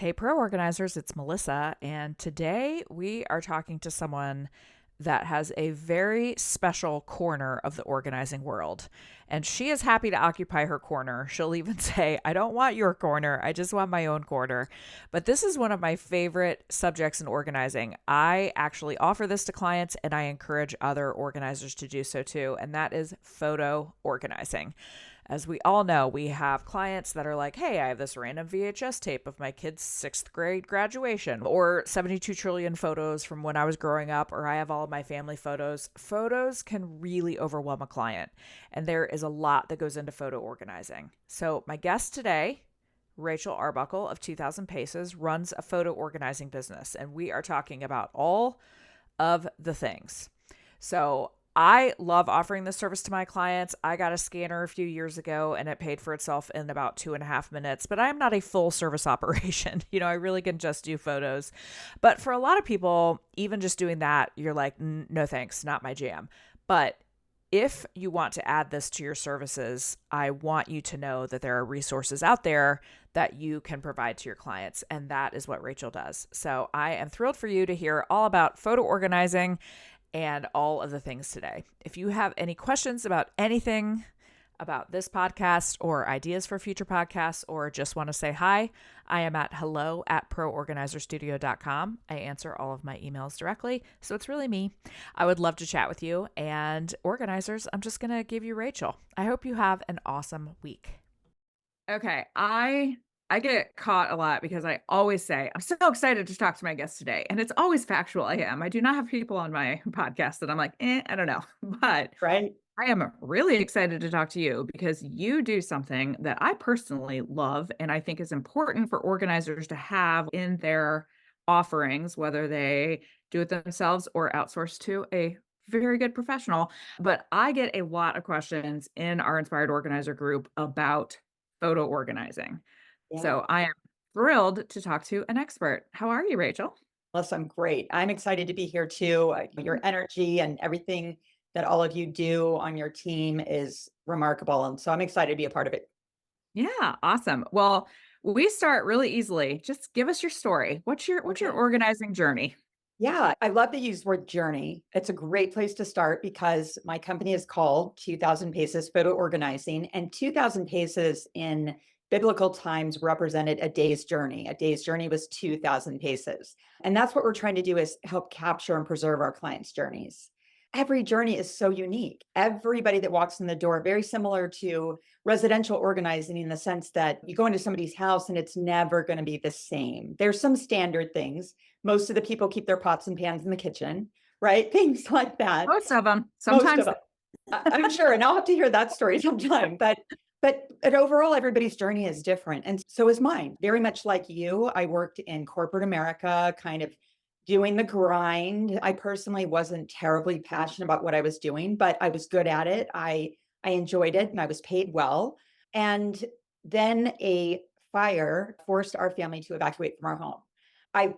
Hey, pro organizers, it's Melissa, and today we are talking to someone that has a very special corner of the organizing world. And she is happy to occupy her corner. She'll even say, I don't want your corner, I just want my own corner. But this is one of my favorite subjects in organizing. I actually offer this to clients, and I encourage other organizers to do so too, and that is photo organizing. As we all know, we have clients that are like, hey, I have this random VHS tape of my kid's sixth grade graduation, or 72 trillion photos from when I was growing up, or I have all of my family photos. Photos can really overwhelm a client, and there is a lot that goes into photo organizing. So, my guest today, Rachel Arbuckle of 2000 Paces, runs a photo organizing business, and we are talking about all of the things. So, I love offering this service to my clients. I got a scanner a few years ago and it paid for itself in about 2.5 minutes, but I'm not a full service operation. I really can just do photos. But for a lot of people, even just doing that, you're like, no thanks, not my jam. But if you want to add this to your services, I want you to know that there are resources out there that you can provide to your clients. And that is what Rachel does. So I am thrilled for you to hear all about photo organizing and all of the things today. If you have any questions about anything about this podcast or ideas for future podcasts, or just want to say hi, I am at hello@proorganizerstudio.com. I answer all of my emails directly, so it's really me. I would love to chat with you. And organizers, I'm just going to give you Rachel. I hope you have an awesome week. Okay, I get caught a lot because I always say, I'm so excited to talk to my guest today. And it's always factual. I am. I do not have people on my podcast that I'm like, I don't know. But Right? I am really excited to talk to you because you do something that I personally love and I think is important for organizers to have in their offerings, whether they do it themselves or outsource to a very good professional. But I get a lot of questions in our Inspired Organizer group about photo organizing. Yeah. So I am thrilled to talk to an expert. How are you, Rachel? Melissa, I'm great. I'm excited to be here too. Your energy and everything that all of you do on your team is remarkable. And so I'm excited to be a part of it. Yeah, awesome. Well, we start really easily. Just give us your story. What's your Okay. organizing journey? Yeah, I love to use the word journey. It's a great place to start because my company is called 2000 Paces Photo Organizing, and 2000 Paces in biblical times represented a day's journey. A day's journey was 2000 paces. And that's what we're trying to do is help capture and preserve our clients' journeys. Every journey is so unique. Everybody that walks in the door, very similar to residential organizing in the sense that you go into somebody's house and it's never going to be the same. There's some standard things. Most of the people keep their pots and pans in the kitchen, right? Things like that. Most of them. Most of Sometimes. them. I'm sure, and I'll have to hear that story sometime. But overall, everybody's journey is different, and so is mine. Very much like you, I worked in corporate America, kind of doing the grind. I personally wasn't terribly passionate about what I was doing, but I was good at it. I enjoyed it, and I was paid well. And then a fire forced our family to evacuate from our home. I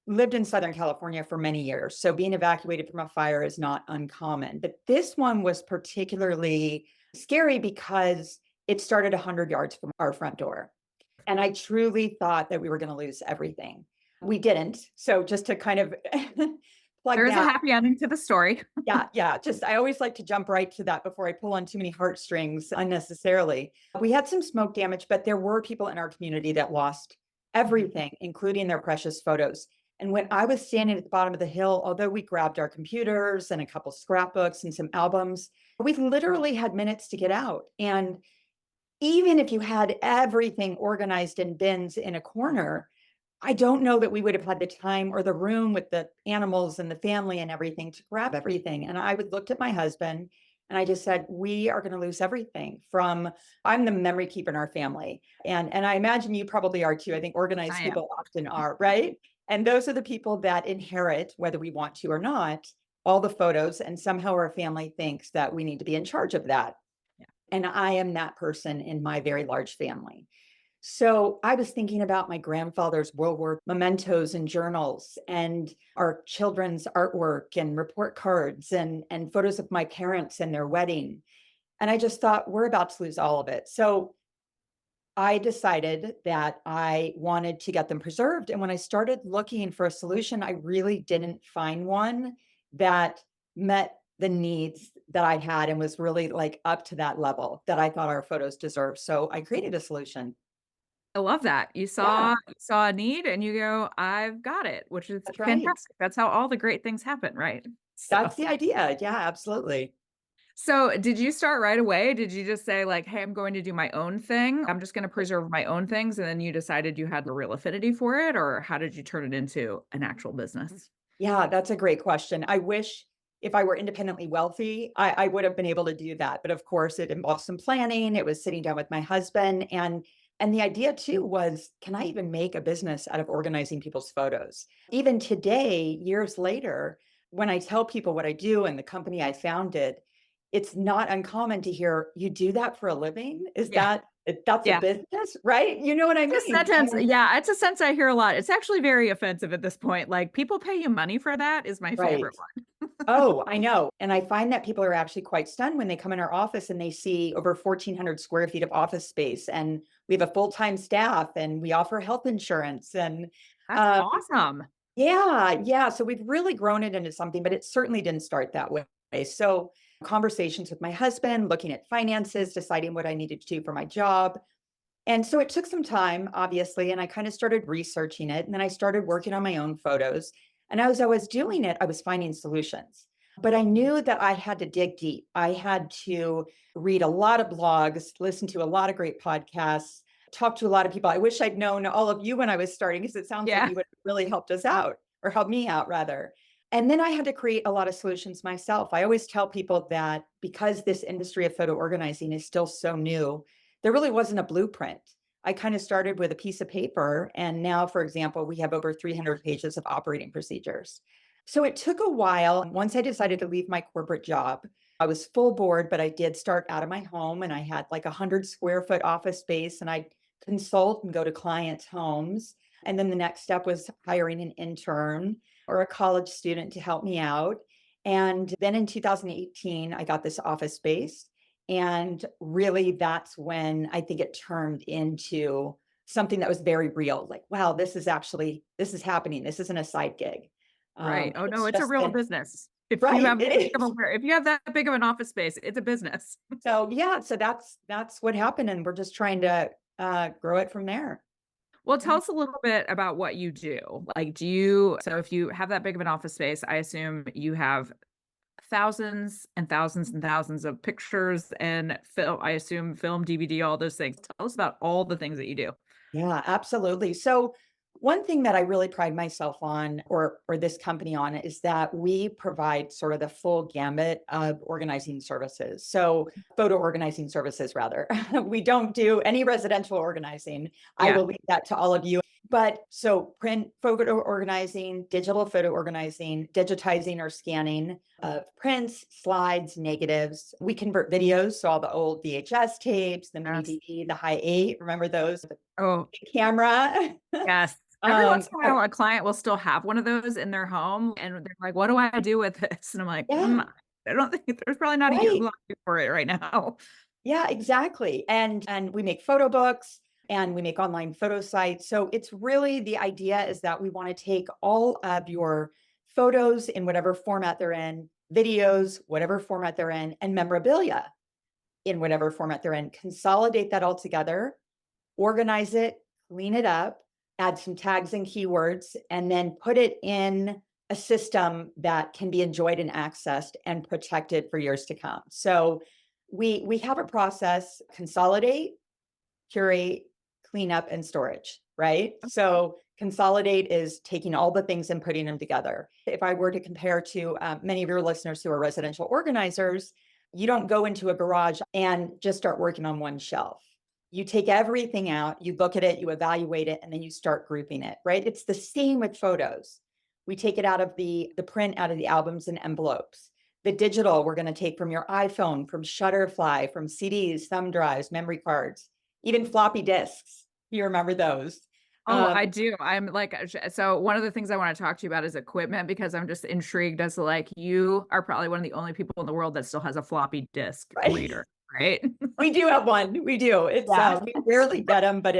lived in Southern California for many years, so being evacuated from a fire is not uncommon. But this one was particularly scary because it started 100 yards from our front door. And I truly thought that we were going to lose everything. We didn't. So just to kind of plug There is a that. happy ending to the story. Yeah. Just I always like to jump right to that before I pull on too many heartstrings unnecessarily. We had some smoke damage, but there were people in our community that lost everything, including their precious photos. And when I was standing at the bottom of the hill, although we grabbed our computers and a couple scrapbooks and some albums, we literally had minutes to get out. And even if you had everything organized in bins in a corner, I don't know that we would have had the time or the room with the animals and the family and everything to grab everything. And I would looked at my husband and I just said, we are going to lose everything from, I'm the memory keeper in our family. And I imagine you probably are too. I think organized I am. people often are, right? And those are the people that inherit, whether we want to or not, all the photos. And somehow our family thinks that we need to be in charge of that. Yeah. And I am that person in my very large family. So I was thinking about my grandfather's World War mementos and journals and our children's artwork and report cards and photos of my parents and their wedding. And I just thought, we're about to lose all of it. So I decided that I wanted to get them preserved. And when I started looking for a solution, I really didn't find one that met the needs that I had and was really like up to that level that I thought our photos deserved. So I created a solution. I love that. You Yeah, saw a need and you go, "I've got it," which is that's right. fantastic. That's how all the great things happen, right? That's So the idea. Yeah, absolutely. so did you start right away? Did you just say like, "Hey, I'm going to do my own thing. I'm just gonna preserve my own things," and then you decided you had the real affinity for it, or how did you turn it into an actual business? Yeah, that's a great question. I wish if I were independently wealthy, I would have been able to do that. But of course, it involved some planning. It was sitting down with my husband, and the idea too was, can I even make a business out of organizing people's photos? Even today, years later, when I tell people what I do and the company I founded, it's not uncommon to hear, you do that for a living? Is Yeah, that's a yeah. business, right? You know what I It's a mean? sentence, yeah, it's a sentence I hear a lot. It's actually very offensive at this point, like, "People pay you money for that?" is my Right. favorite one. Oh, I know. And I find that people are actually quite stunned when they come in our office and they see over 1,400 square feet of office space. And we have a full-time staff and we offer health insurance. And That's uh, awesome. yeah, yeah. So we've really grown it into something, but it certainly didn't start that way. So conversations with my husband, looking at finances, deciding what I needed to do for my job. And so it took some time, obviously, and I kind of started researching it. And then I started working on my own photos. And as I was doing it, I was finding solutions. But I knew that I had to dig deep. I had to read a lot of blogs, listen to a lot of great podcasts, talk to a lot of people. I wish I'd known all of you when I was starting, because it sounds like Yeah. you would have really helped us out or helped me out, rather. And then I had to create a lot of solutions myself. I always tell people that because this industry of photo organizing is still so new, there really wasn't a blueprint. I kind of started with a piece of paper, and now, for example, we have over 300 pages of operating procedures. So it took a while. Once I decided to leave my corporate job, I was full board, but I did start out of my home and I had like 100 square foot office space and I consult and go to clients' homes. And then the next step was hiring an intern or a college student to help me out. And then in 2018, I got this office space. And really, that's when I think it turned into something that was very real. Like, wow, this is happening. This isn't a side gig. Right. Oh, no, It's it's a just real been business. If you right. have that big It of is. if you have that big of an office space, it's a business. So yeah, so that's what happened, and we're just trying to grow it from there. Well, tell Yeah. us a little bit about what you do. Like, do you so if you have that big of an office space, I assume you have thousands and thousands and thousands of pictures and film, I assume film, DVD, all those things. Tell us about all the things that you do. Yeah, absolutely. So one thing that I really pride myself on or this company on is that we provide sort of the full gamut of organizing services. So photo organizing services rather. We don't do any residential organizing. I Yeah. will leave that to all of you. But so print photo organizing, digital photo organizing, digitizing or scanning of prints, slides, negatives. We convert videos, so all the old VHS tapes, the mini Yes. DV, the high eight. Remember those? Oh, Camera. yes. Every Um, once in a while, a client will still have one of those in their home, and they're like, "What do I do with this?" And I'm like, yeah, I don't think there's probably not a right. lot for it right now." Yeah, exactly. And we make photo books and we make online photo sites. So it's really the idea is that we want to take all of your photos in whatever format they're in, videos, whatever format they're in, and memorabilia in whatever format they're in, consolidate that all together, organize it, clean it up, add some tags and keywords, and then put it in a system that can be enjoyed and accessed and protected for years to come. So we have a process: consolidate, curate, clean up, and storage, right? So consolidate is taking all the things and putting them together. If I were to compare to many of your listeners who are residential organizers, you don't go into a garage and just start working on one shelf. You take everything out, you look at it, you evaluate it, and then you start grouping it, right? It's the same with photos. We take it out of the print out of the albums and envelopes. The digital, we're going to take from your iPhone, from Shutterfly, from CDs, thumb drives, memory cards, even floppy disks. You remember those? Oh, Um, I do. I'm like, so one of the things I want to talk to you about is equipment because I'm just intrigued as to like, you are probably one of the only people in the world that still has a floppy disk right. reader, right? We do have one. We do. Yeah, We rarely get them, but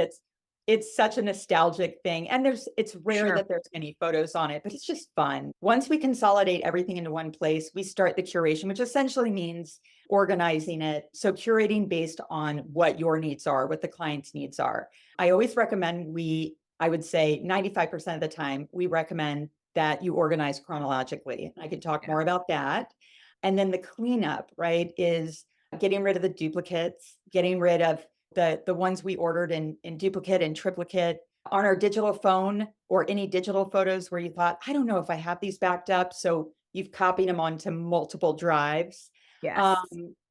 it's such a nostalgic thing. And it's rare sure. that there's any photos on it, but it's just fun. Once we consolidate everything into one place, we start the curation, which essentially means organizing it. So curating based on what your needs are, what the client's needs are. I always recommend I would say 95% of the time, we recommend that you organize chronologically. I could talk Yeah. more about that. And then the cleanup, right, is getting rid of the duplicates, getting rid of the ones we ordered in duplicate and triplicate on our digital phone or any digital photos where you thought, I don't know if I have these backed up. So you've copied them onto multiple drives. Yes.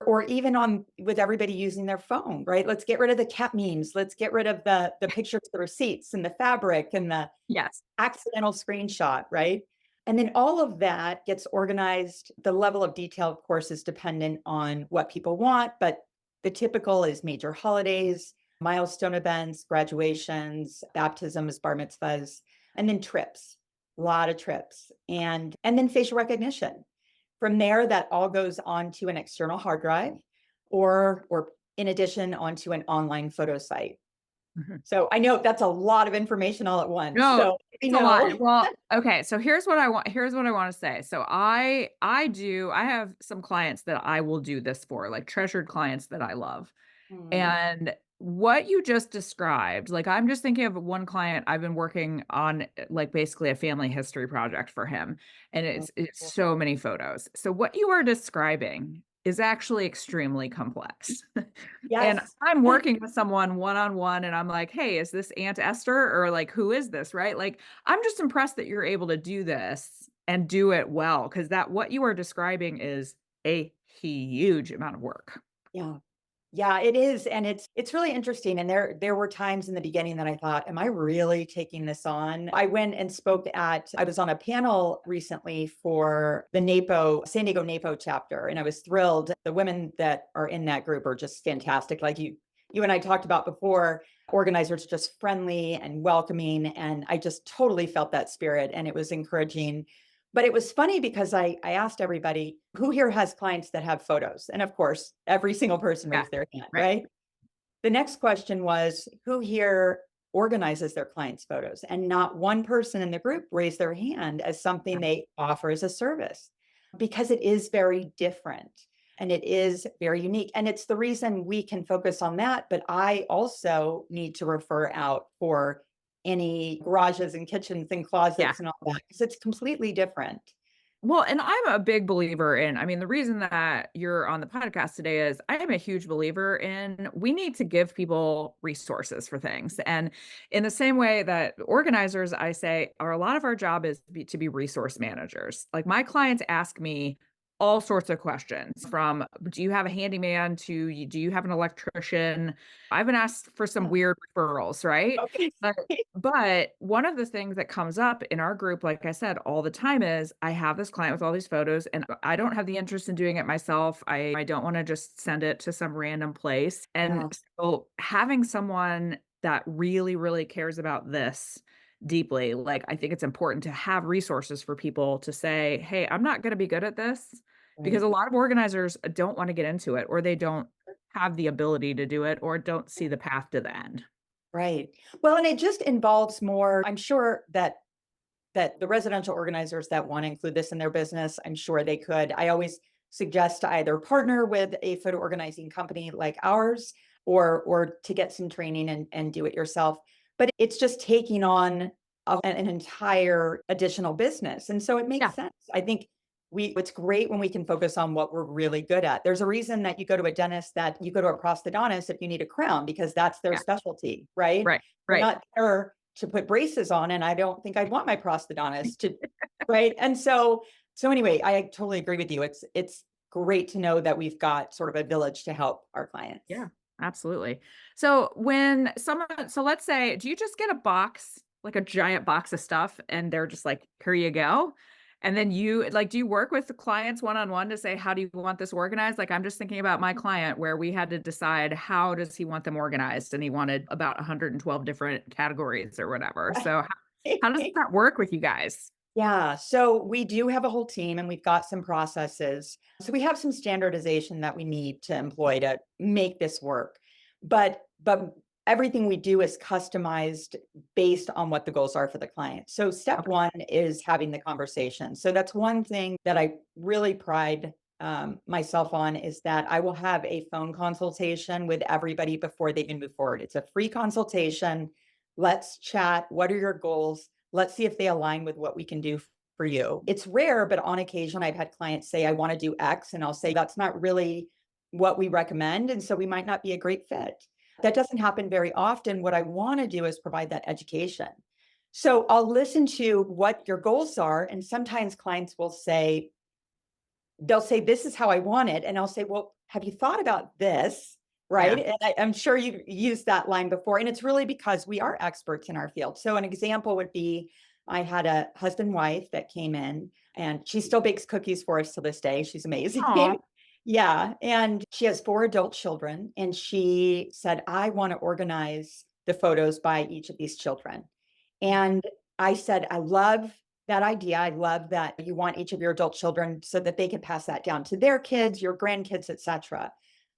Or even on with everybody using their phone, right? Let's get rid of the cat memes. Let's get rid of the pictures of the receipts and the fabric and the Yes. accidental screenshot, right? And then all of that gets organized. The level of detail, of course, is dependent on what people want, but the typical is major holidays, milestone events, graduations, baptisms, bar mitzvahs, and then trips, a lot of trips, and then facial recognition. From there, that all goes onto an external hard drive, or in addition, onto an online photo site. Mhm. So I know that's a lot of information all at once. No, So we it's a lot. know. Well, okay, so here's what I want to say. So I have some clients that I will do this for, like treasured clients that I love. Mm, And what you just described, like I'm just thinking of one client I've been working on like basically a family history project for him. And mm, it's so many photos. So what you are describing is actually extremely complex. And yes. I'm working with someone one-on-one and I'm like, "Hey, is this Aunt Esther or like who is this?" Right? Like I'm just impressed that you're able to do this and do it well because that what you are describing is a huge amount of work. Yeah. Yeah, it is, and it's really interesting, and there were times in the beginning that I thought, "Am I really taking this on?" I was on a panel recently for the NAPO San Diego NAPO chapter, and I was thrilled. The women that are in that group are just fantastic. Like you and I talked about before, organizers just friendly and welcoming, and I just totally felt that spirit, and it was encouraging. But it was funny because I asked everybody who here has clients that have photos. And of course, every single person Yeah. raised their hand, Right. right? The next question was who here organizes their clients' photos? And not one person in the group raised their hand as something they offer as a service because it is very different and it is very unique. And it's the reason we can focus on that. But I also need to refer out for any garages and kitchens and Yeah. closets and all that because it's completely different. Well, and I'm a big believer in, I mean, the reason that you're on the podcast today is I am a huge believer in we need to give people resources for things. And in the same way that organizers, I say, are a lot of our job is to be resource managers. Like my clients ask me all sorts of questions from do you have a handyman to do you have an electrician? I've been asked for some Yeah. weird referrals, right? Okay. But one of the things that comes up in our group, like I said, all the time is I have this client with all these photos and I don't have the interest in doing it myself. I don't want to just send it to some random place. And Yeah. so having someone that really, really cares about this deeply, like I think it's important to have resources for people to say, hey, I'm not going to be good at this because Right. a lot of organizers don't want to get into it or they don't have the ability to do it or don't see the path to the end. Right. Well, and it just involves more. I'm sure that the residential organizers that want to include this in their business, I'm sure they could. I always suggest to either partner with a photo organizing company like ours or to get some training and do it yourself. But it's just taking on an entire additional business. And so it makes Yeah. sense. I think it's great when we can focus on what we're really good at. There's a reason that you go to a dentist, that you go to a prosthodontist if you need a crown because that's their Yeah. specialty, right? Right. They're Right. not there to put braces on, and I don't think I'd want my prosthodontist to, right? And so anyway, I totally agree with you. It's great to know that we've got sort of a village to help our clients. Yeah, absolutely. So when someone so let's say, do you just get a box, like a giant box of stuff, and they're just like, "Here you go." And then you like, do you work with the clients one-on-one to say, "How do you want this organized?" Like, I'm just thinking about my client where we had to decide how does he want them organized, and he wanted about 112 different categories or whatever. So how does that work with you guys? Yeah, so we do have a whole team and we've got some processes. So we have some standardization that we need to employ to make this work. But everything we do is customized based on what the goals are for the client. So step Okay. one is having the conversation. So that's one thing that I really pride myself on is that I will have a phone consultation with everybody before they even move forward. It's a free consultation. Let's chat. What are your goals? Let's see if they align with what we can do for you. It's rare, but on occasion, I've had clients say, I want to do X, and I'll say, that's not really what we recommend. And so we might not be a great fit. That doesn't happen very often. What I want to do is provide that education. So I'll listen to what your goals are. And sometimes clients will say, they'll say, this is how I want it. And I'll say, well, have you thought about this? Yeah. Right. And I'm sure you've used that line before. And it's really because we are experts in our field. So an example would be I had a husband wife that came in and she still bakes cookies for us to this day. She's amazing. Oh, Yeah. And she has 4 adult children. And she said, I want to organize the photos by each of these children. And I said, I love that idea. I love that you want each of your adult children so that they can pass that down to their kids, your grandkids, etc.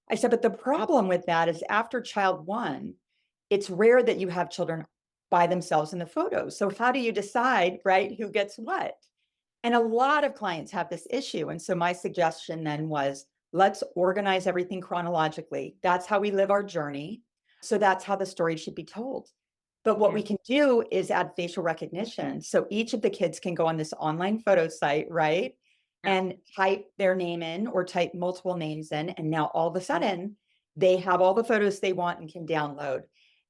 I said, but the problem with that is after child one, it's rare that you have children by themselves in the photos. So how do you decide, right, who gets what? And a lot of clients have this issue. And so my suggestion then was let's organize everything chronologically. That's how we live our journey. So that's how the story should be told. But what yeah. we can do is add facial recognition. So each of the kids can go on this online photo site, right? Yeah. And type their name in or type multiple names in. And now all of a sudden, they have all the photos they want and can download.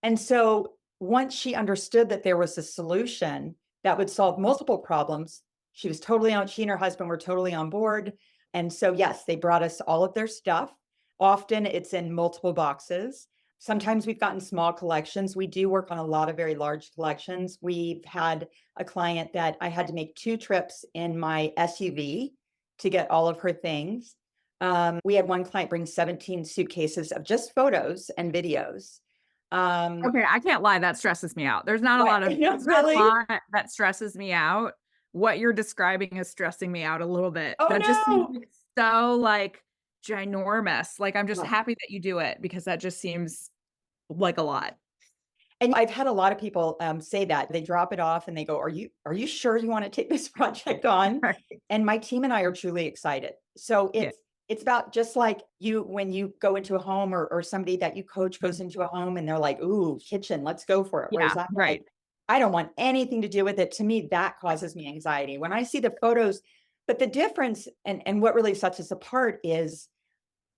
And so once she understood that there was a solution that would solve multiple problems, she and her husband were totally on board. And so, yes, they brought us all of their stuff. Often it's in multiple boxes. Sometimes we've gotten small collections. We do work on a lot of very large collections. We've had a client that I had to make 2 trips in my SUV to get all of her things. We had one client bring 17 suitcases of just photos and videos. Um, Okay, I can't lie, that stresses me out. right, no, There's not a really? lot that stresses me out. What you're describing is stressing me out a little bit. Oh That just seems no. like so, like, ginormous. Like, I'm just Yeah. happy that you do it because that just seems like a lot. And I've had a lot of people say that they drop it off and they go, are you sure you want to take this project on? Right. And my team and I are truly excited. So Yeah. it's about just like you when you go into a home or somebody that you coach goes into a home and they're like, ooh, kitchen, let's go for it. Yeah, Whereas I'm like, right. I don't want anything to do with it. To me, that causes me anxiety. When I see the photos, but the difference and what really sets us apart is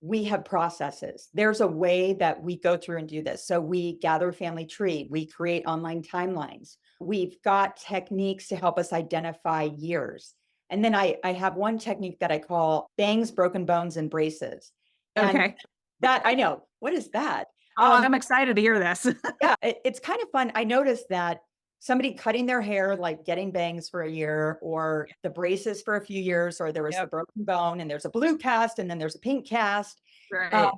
we have processes. There's a way that we go through and do this. So we gather a family tree, we create online timelines. We've got techniques to help us identify years. And then I have one technique that I call bangs, broken bones, and braces. And Okay. that I know, what is that? Oh, I'm excited to hear this. Yeah, it's kind of fun. I noticed that somebody cutting their hair, like getting bangs for a year, or the braces for a few years, or there was the Yep. broken bone, and there's a blue cast, and then there's a pink cast. Um, Right.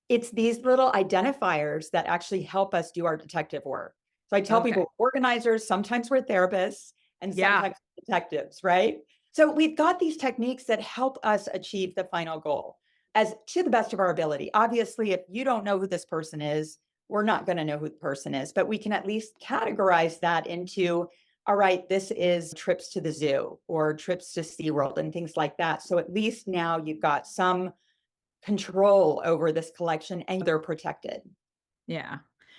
it's these little identifiers that actually help us do our detective work. So I tell Okay. people, organizers, sometimes we're therapists, and Yeah. sometimes detectives, right? So we've got these techniques that help us achieve the final goal as to the best of our ability. Obviously, if you don't know who this person is, we're not going to know who the person is, but we can at least categorize that into, all right, this is trips to the zoo or trips to SeaWorld and things like that. So at least now you've got some control over this collection and they're protected. Yeah.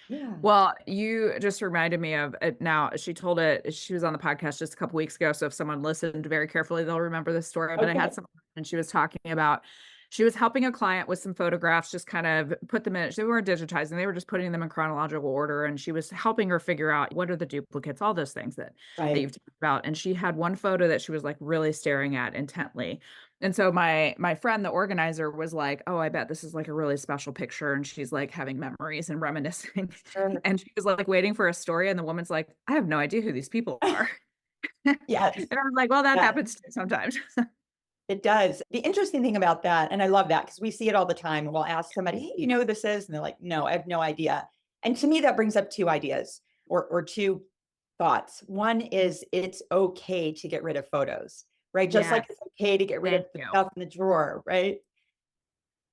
Yeah. Well, you just reminded me of it now. She told it, she was on the podcast just a couple weeks ago. So if someone listened very carefully, they'll remember this story. But I Okay. had someone and she was talking about she was helping a client with some photographs, just kind of put them in. They weren't digitizing, they were just putting them in chronological order. And she was helping her figure out what are the duplicates, all those things that Right. you've talked about. And she had one photo that she was like really staring at intently. And so my friend, the organizer, was like, "Oh, I bet this is like a really special picture." And she's like having memories and reminiscing. Sure. And she was like waiting for a story, and the woman's like, "I have no idea who these people are." Yes. And I was like, "Well, that Yeah, happens too sometimes." it does. The interesting thing about that, and I love that because we see it all the time. We'll ask somebody, hey, you know who this is? And they're like, no, I have no idea. And to me, that brings up two ideas or two thoughts. One is it's okay to get rid of photos, right? Just like Yes. it's okay to get rid of Thank the you. stuff in the drawer, right?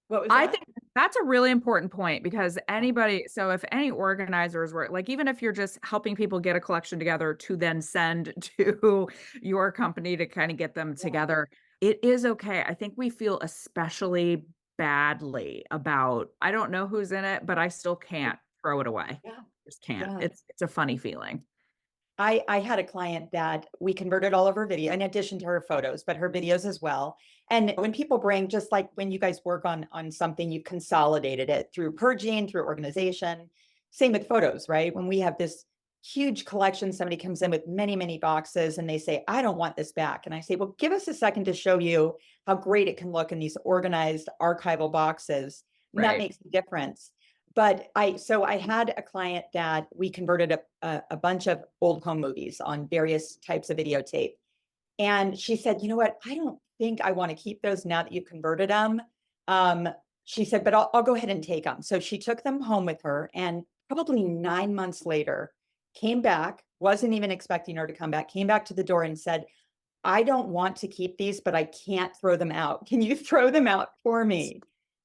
What was I that? think that's a really important point because anybody, so if any organizers were like, even if you're just helping people get a collection together to then send to your company to kind of get them Yeah. together, it is okay. I think we feel especially badly about, I don't know who's in it, but I still can't throw it away. Yeah. Just can't. Yeah. It's a funny feeling. I had a client that we converted all of her video in addition to her photos, but her videos as well. And when people bring, just like when you guys work on something, you've consolidated it through purging, through organization. Same with photos, right? When we have this huge collection, somebody comes in with many, many boxes and they say, I don't want this back. And I say, well, give us a second to show you how great it can look in these organized archival boxes. And that Right. makes a difference. But I had a client that we converted a bunch of old home movies on various types of videotape. And she said, you know what? I don't think I want to keep those now that you converted them. Um, she said, but I'll go ahead and take them. So she took them home with her and probably 9 months later came back, wasn't even expecting her to come back, came back to the door and said, I don't want to keep these, but I can't throw them out. Can you throw them out for me?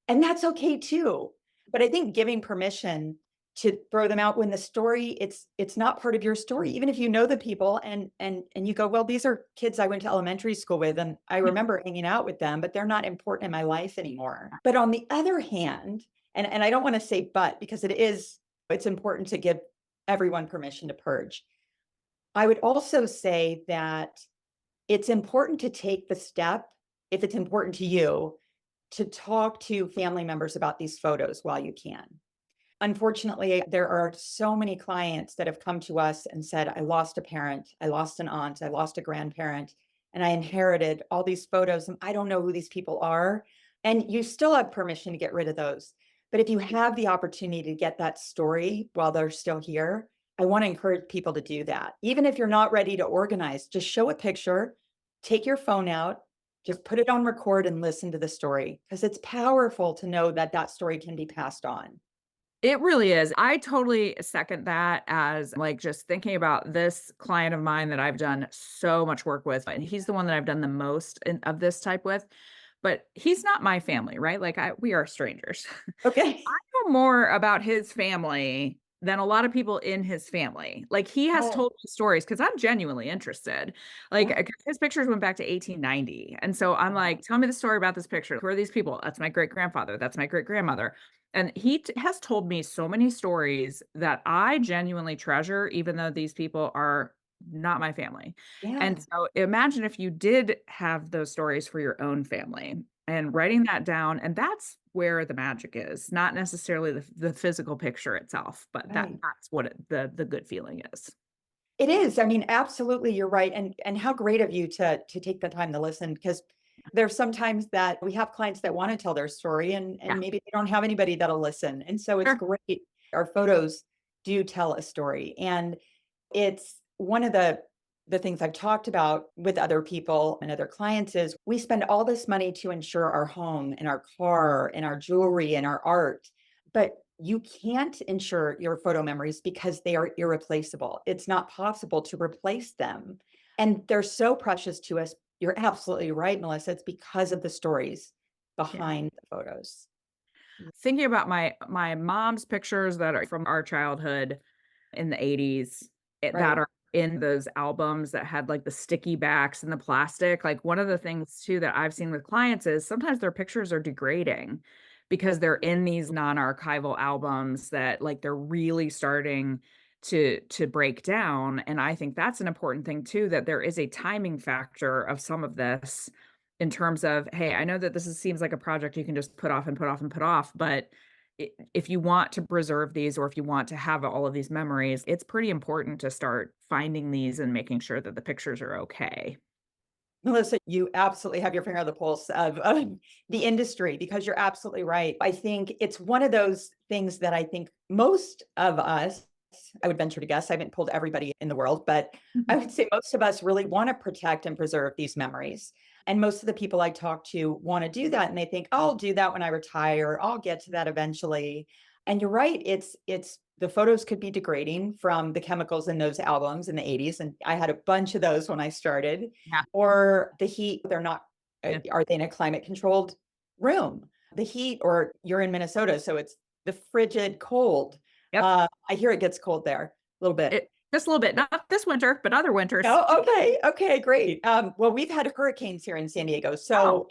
And that's okay too. But I think giving permission to throw them out when the story it's not part of your story, even if you know the people and you go, well, these are kids I went to elementary school with and I remember hanging out with them, but they're not important in my life anymore. But on the other hand, and I don't want to say but because it's important to give everyone permission to purge. I would also say that it's important to take the step, if it's important to you, to talk to family members about these photos while you can. Unfortunately, there are so many clients that have come to us and said, I lost a parent, I lost an aunt, I lost a grandparent, and I inherited all these photos, and I don't know who these people are. And you still have permission to get rid of those. But if you have the opportunity to get that story while they're still here, I want to encourage people to do that. Even if you're not ready to organize, just show a picture, take your phone out, just put it on record and listen to the story because it's powerful to know that that story can be passed on. It really is. I totally second that as like just thinking about this client of mine that I've done so much work with, and he's the one that I've done the most of this type with, but he's not my family, right? Like we are strangers. Okay. I know more about his family than a lot of people in his family. Like he has Oh, told me stories because I'm genuinely interested. Like yeah. 'cause his pictures went back to 1890. And so I'm like, tell me the story about this picture. Who are these people? That's my great grandfather. That's my great grandmother. And he has told me so many stories that I genuinely treasure, even though these people are not my family. And Yeah. so imagine if you did have those stories for your own family and writing that down. And that's where the magic is, not necessarily the physical picture itself, but Right. that's what the good feeling is. It is. I mean, absolutely, you're right. And how great of you to take the time to listen because there's sometimes that we have clients that want to tell their story and Yeah, maybe they don't have anybody that'll listen. And so it's sure. great. Our photos do tell a story. And it's one of the things I've talked about with other people and other clients is we spend all this money to insure our home and our car and our jewelry and our art, but you can't insure your photo memories because they are irreplaceable. It's not possible to replace them. And they're so precious to us. You're absolutely right, Melissa. It's because of the stories Yeah. behind the photos. Thinking about my mom's pictures that are from our childhood in the 80s that Right. are in those albums that had like the sticky backs and the plastic. Like one of the things too that I've seen with clients is sometimes their pictures are degrading because they're in these non-archival albums that like they're really starting to break down. And I think that's an important thing too, that there is a timing factor of some of this in terms of, hey, I know that seems like a project you can just put off and put off and put off, but if you want to preserve these or if you want to have all of these memories, it's pretty important to start finding these and making sure that the pictures are okay. Melissa, you absolutely have your finger on the pulse of the industry because you're absolutely right. I think it's one of those things that I think most of us, I would venture to guess, I haven't pulled everybody in the world, but I would say most of us really want to protect and preserve these memories. And most of the people I talk to want to do that. And they think, I'll do that when I retire. I'll get to that eventually. And you're right, it's the photos could be degrading from the chemicals in those albums in the 80s, and I had a bunch of those when I started. Yeah. Or the heat, they're not Yeah. are they in a climate controlled room? The heat, or you're in Minnesota, so it's the frigid cold. Yep. I hear it gets cold there a little bit. Just a little bit, not this winter, but other winters. Oh, okay, okay, great. Well, we've had hurricanes here in San Diego, Oh, so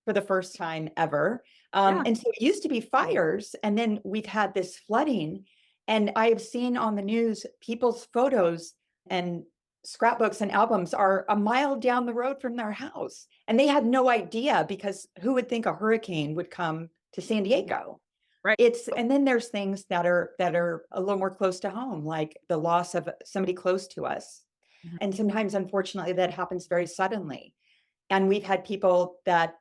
for the first time ever. yeah. And so it used to be fires, and then we've had this flooding. And I have seen on the news people's photos and scrapbooks and albums are a mile down the road from their house. And they had no idea, because who would think a hurricane would come to San Diego? Right. It's, and then there's things that are a little more close to home, like the loss of somebody close to us. Mhm. And sometimes, unfortunately, that happens very suddenly. And we've had people that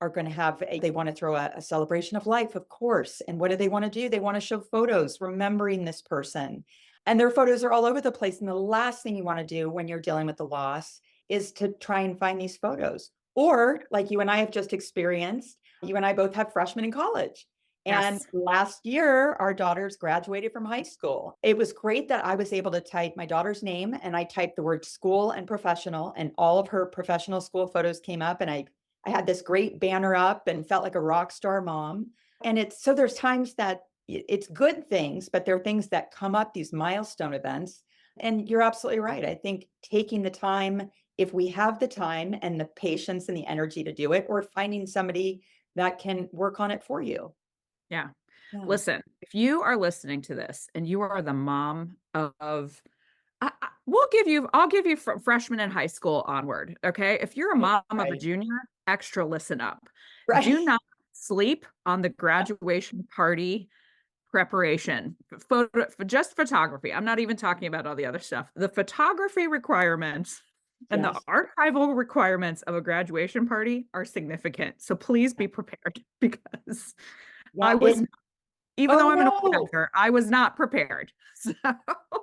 are going to they want to throw a celebration of life, of course. And what do they want to do? They want to show photos remembering this person. And their photos are all over the place. And the last thing you want to do when you're dealing with the loss is to try and find these photos. Or, like you and I have just experienced, you and I both have freshmen in college. And Yes. last year, our daughters graduated from high school. It was great that I was able to type my daughter's name, and I typed the word school and professional, and all of her professional school photos came up. And I had this great banner up and felt like a rock star mom. And it's so there's times that it's good things, but there are things that come up, these milestone events. And you're absolutely right. I think taking the time, if we have the time and the patience and the energy to do it, or finding somebody that can work on it for you. Yeah. Yeah. Listen, if you are listening to this and you are the mom of, we'll give you, I'll give you freshman in high school onward. Okay. If you're a Right. mom of a Right. junior, extra listen up. Right. Do not sleep on the graduation party preparation, just photography. I'm not even talking about all the other stuff. The photography requirements and the Yes. archival requirements of a graduation party are significant. So please be prepared because I Yeah. was, even Oh though I'm an no. organizer, I was not prepared. So,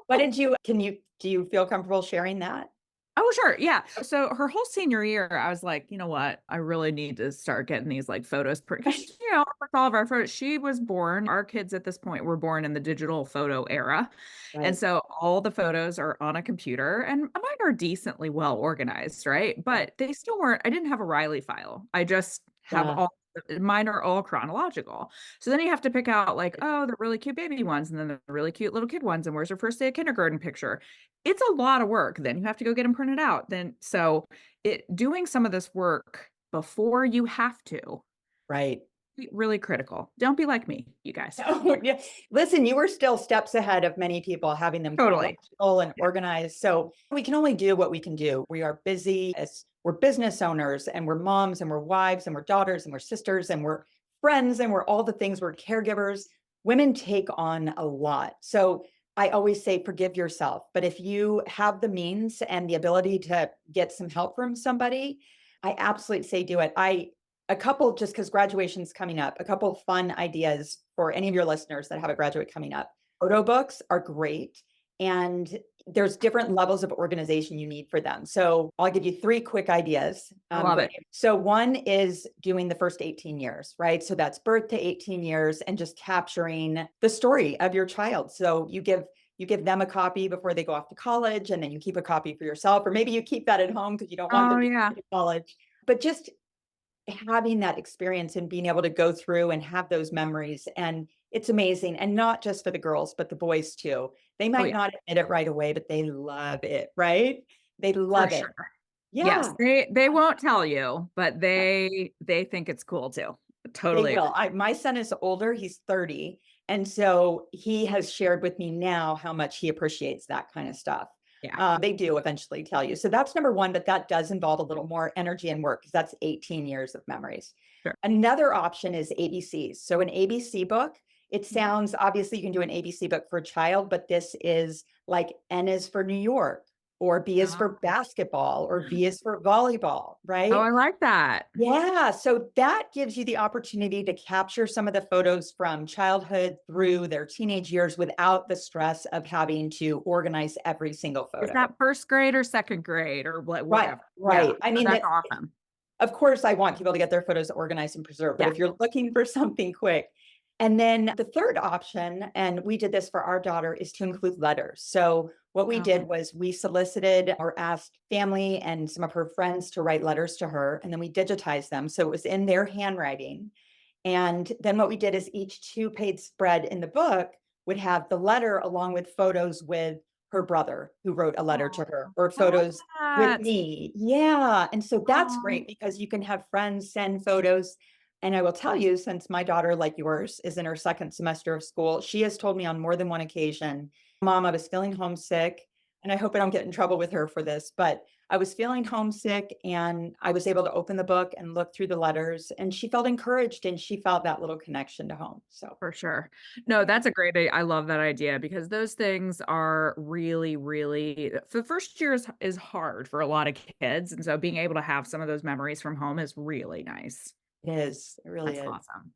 What did you, do you feel comfortable sharing that? oh, sure. Yeah. So her whole senior year, I was like, you know what? I really need to start getting these like photos because, with all of our photos, she was born, our kids at this point were born in the digital photo era. And Right. so all the photos are on a computer and mine are decently well organized, right? Yeah. But they still weren't, I didn't have a Riley file. I just have Yeah. all, mine are all chronological. So then you have to pick out like, oh, the really cute baby ones and then the really cute little kid ones. And where's her first day of kindergarten picture? It's a lot of work. Then you have to go get them printed out. Then so it doing some of this work before you have to Right. really critical. Don't be like me, you guys. Oh, yeah. Listen, you were still steps ahead of many people having them Totally. chronological and Yeah. organized. So we can only do what we can do. We are busy, as we're business owners, and we're moms, and we're wives, and we're daughters, and we're sisters, and we're friends, and we're all the things. We're caregivers. Women take on a lot. So I always say, forgive yourself. But if you have the means and the ability to get some help from somebody, I absolutely say do it. A couple, just because graduation's coming up, a couple fun ideas for any of your listeners that have a graduate coming up. Photo books are great. And there's different levels of organization you need for them. So I'll give you three quick ideas. I love it. So one is doing the first 18 years, right? So that's birth to 18 years and just capturing the story of your child. So you give them a copy before they go off to college, and then you keep a copy for yourself, or maybe you keep that at home because you don't want Oh them to yeah. go to college. But just having that experience and being able to go through and have those memories, and it's amazing. And not just for the girls, but the boys too. They Oh might yeah. not admit it right away, but they love it, right? They For love it. sure. Yes, Yeah, they won't tell you, but they think it's cool too. they Totally. will. My son is older, he's 30. And so he has shared with me now how much he appreciates that kind of stuff. Yeah. They do eventually tell you. So that's number one, but that does involve a little more energy and work, because that's 18 years of memories. Sure. Another option is ABCs. So an ABC book, it sounds, obviously you can do an ABC book for a child, but this is like N is for New York, or B is for basketball, or V is for volleyball, Oh, right? I like that. Yeah, so that gives you the opportunity to capture some of the photos from childhood through their teenage years without the stress of having to organize every single Is photo. that first grade or second grade or Right, whatever? Yeah, right. I mean, that's awesome. of course, I want people to get their photos organized and preserved, but Yeah. if you're looking for something quick, And then the third option, and we did this for our daughter, is to include letters. So what we Oh, did was we solicited or asked family and some of her friends to write letters to her, and then we digitized them. So it was in their handwriting. And then what we did is each two-page spread in the book would have the letter along with photos with her brother who wrote a letter to her, oh, or I love photos with that. me. Yeah. And so that's Oh, great because you can have friends send photos. And I will tell you, since my daughter, like yours, is in her second semester of school, she has told me on more than one occasion, Mom, I was feeling homesick. And I hope I don't get in trouble with her for this, but I was feeling homesick and I was able to open the book and look through the letters, and she felt encouraged and she felt that little connection to home. So, for sure. No, that's a great I love that idea because those things are really, really the first year is hard for a lot of kids. And so being able to have some of those memories from home is really nice. it is. It really That's is. awesome.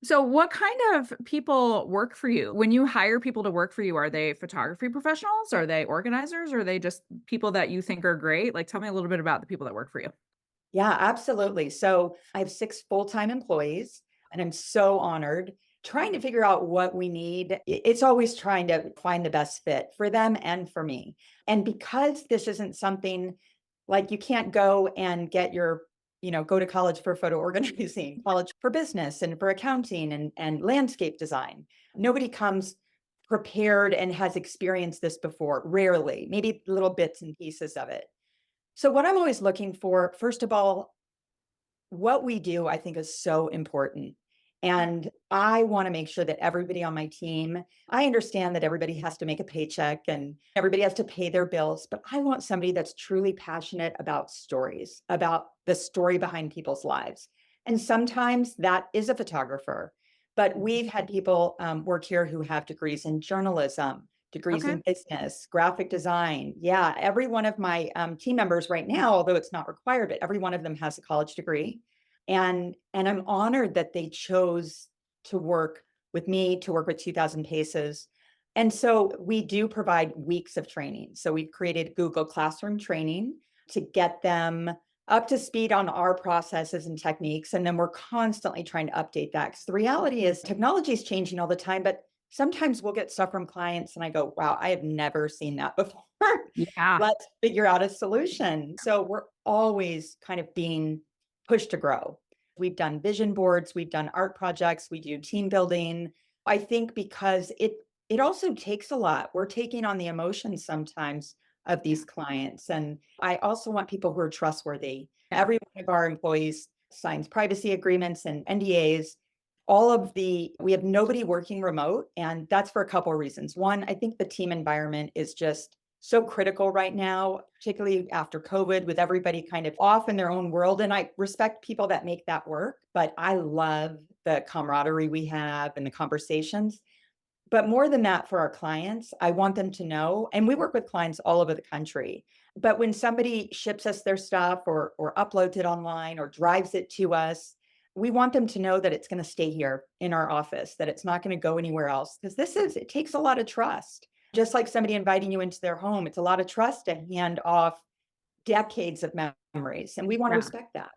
So what kind of people work for you? When you hire people to work for you, are they photography professionals? Are they organizers? Or are they just people that you think are great? Like tell me a little bit about the people that work for you. Yeah, absolutely. So I have 6 full-time employees, and I'm so honored. Trying to figure out what we need, it's always trying to find the best fit for them and for me. And because this isn't something like you can't go and get your, go to college for photo organizing, college for business and for accounting and landscape design. Nobody comes prepared and has experienced this before, rarely, maybe little bits and pieces of it. So what I'm always looking for, first of all, what we do, I think is so important. And I want to make sure that everybody on my team, I understand that everybody has to make a paycheck and everybody has to pay their bills, but I want somebody that's truly passionate about stories, about the story behind people's lives. And sometimes that is a photographer, but Mhm. we've had people work here who have degrees in journalism, degrees Okay. in business, graphic design. Yeah, every one of my team members right now, although it's not required, but every one of them has a college degree. And I'm honored that they chose to work with me, to work with 2000 Paces. And so we do provide weeks of training. So we've created Google Classroom training to get them up to speed on our processes and techniques. And then we're constantly trying to update that because the reality is technology is changing all the time, but sometimes we'll get stuff from clients and I go, wow, I have never seen that before. Yeah. Let's figure out a solution. So we're always kind of being pushed to grow. We've done vision boards, we've done art projects, we do team building. I think because it also takes a lot. We're taking on the emotions sometimes of Yeah. these clients. And I also want people who are trustworthy. Yeah. Every one of our employees signs privacy agreements and NDAs. All of we have nobody working remote. And that's for a couple of reasons. One, I think the team environment is just so critical right now, particularly after COVID, with everybody kind of off in their own world. And I respect people that make that work, but I love the camaraderie we have and the conversations. But more than that, for our clients, I want them to know, and we work with clients all over the country. But when somebody ships us their stuff or uploads it online or drives it to us, we want them to know that it's going to stay here in our office, that it's not going to go anywhere else. Because it takes a lot of trust. Just like somebody inviting you into their home, it's a lot of trust to hand off decades of memories. And we want to Yeah. respect that.